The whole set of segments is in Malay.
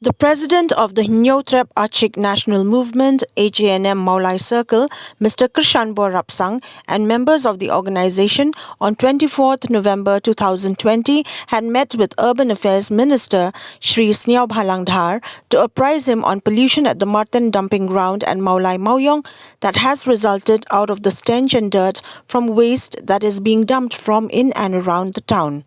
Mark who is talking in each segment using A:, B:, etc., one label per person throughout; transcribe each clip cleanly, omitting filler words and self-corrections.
A: The president of the Nyotrep Achik National Movement, HANM Mawlai Circle, Mr. Krishanbor Rapsang, and members of the organization on 24th November 2020 had met with Urban Affairs Minister Shri Sniaw Bhalangdhar to apprise him on pollution at the Marten dumping ground and Mawlai Mawyong that has resulted out of the stench and dirt from waste that is being dumped from in and around the town.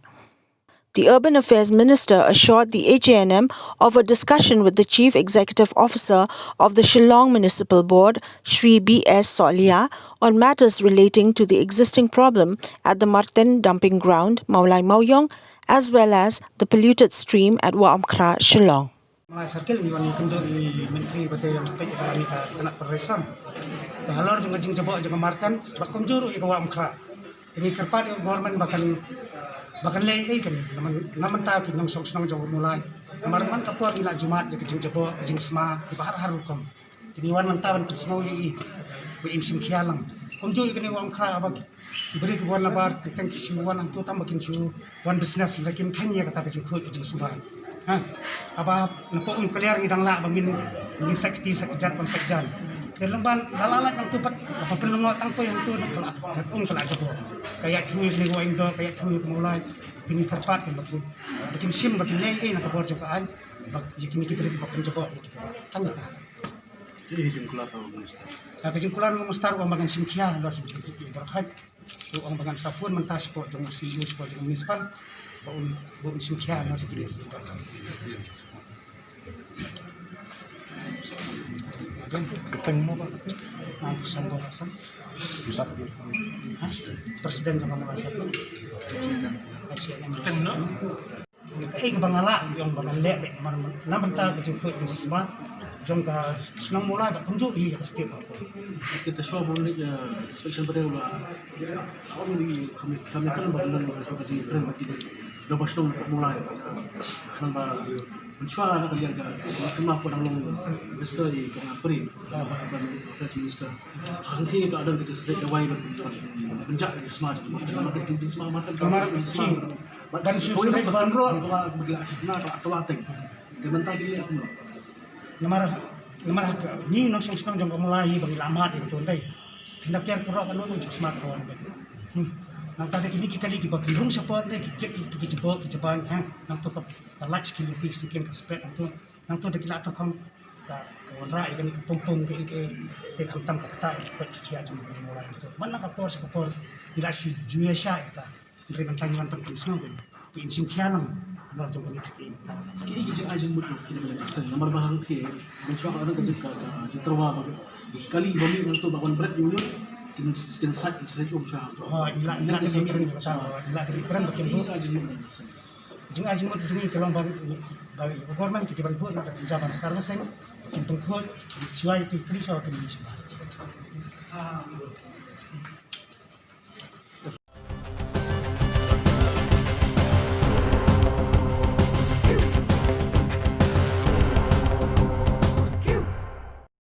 A: The Urban Affairs Minister assured the HANM of a discussion with the Chief Executive Officer of the Shillong Municipal Board, Shri B.S. Solia, on matters relating to the existing problem at the Marten dumping ground, Mawlai Mawyong, as well as the polluted stream at Waamkra, Shillong.
B: Mawlai Circle iwan kendo i menteri betul yang sampai kami kena peresan. Halor juga jing jebok juga Marten, bakam juru i Waamkra. Ini kerpat government bahkan lei kan naman ta kin nong song song jong mulai marman kapor ila jumat de kejing jebo kejing sma di bahar harukom tiniwan mantawan kusnau yi be insim khialang kumjo ikani wang khra abak ibri ko wan labar teng kishuwan ang tutam bakin chu one business lakin khanya kata kejing khol kejing suban ha aba napo un kaliar ngidang la bangin sakti sakjat pan sakjan Kelemban dalalat yang tupat apa penunggu tangpo yang tu nak kelak kelak jebo kayak thui ni gua indo kayak thui mulai tinggi kerpat kan bakin sim bakin nei nak kabor jokaan yakin kita pergi bakin jebo tang ta ini jengkulan minister jengkulan minister orang bagan sim kia luar sim berkat tu orang bagan safun mentas po jong CEO po jong municipal baun sim kia luar sim ketemu apa? Kesan borasan. Presiden sama Mawlai Circle. Ketemu. Kebangala yang bangalek dek mana bentar kejemput di semua. Jongka senang mulai tak kunjung iya pasti apa. Kita semua boleh inspection pada awal ni kami kan baru seperti tren bagi lepas tu mulai kerana mencuba nak lihat kemana pun dalam minister di Peri, Prime Minister. Nanti keadaan kita sedang awal menjak di smart, marketing di smart, kemarin smart. Dan sudah bandro, kalau bagi asisna atau lateng, kementai ini aku nak. Namar ni nong song song jong mulai bagi lamat itu ndai. Hendak kiar kurang kan nong smart kawan. Nang tadi kini kita lagi bagi rung support deh kita itu kita jebak ha nang tu kalach skill fix sekian spread itu nang tu dekilat tu kang kawan rai kan pompong ke te khantam ka kata ikut kia jom mulai itu mana kapor sekapor bila juya sya kita dari mentangan penting semua kan insim kia nam nomor jom ini kini kita ajeng mutu kita boleh aksen nomor bahang the mencuba ada kejeka terwa kali bumi nang tu bakwan berat union kita sat sedikit usaha tu. Ila dari sini kita usaha. Ila dari peran bagian tu. Jeng ajeng mut jeng kalau bagi government kita bantu nak jaban service kita tunggu cuai itu krisau kita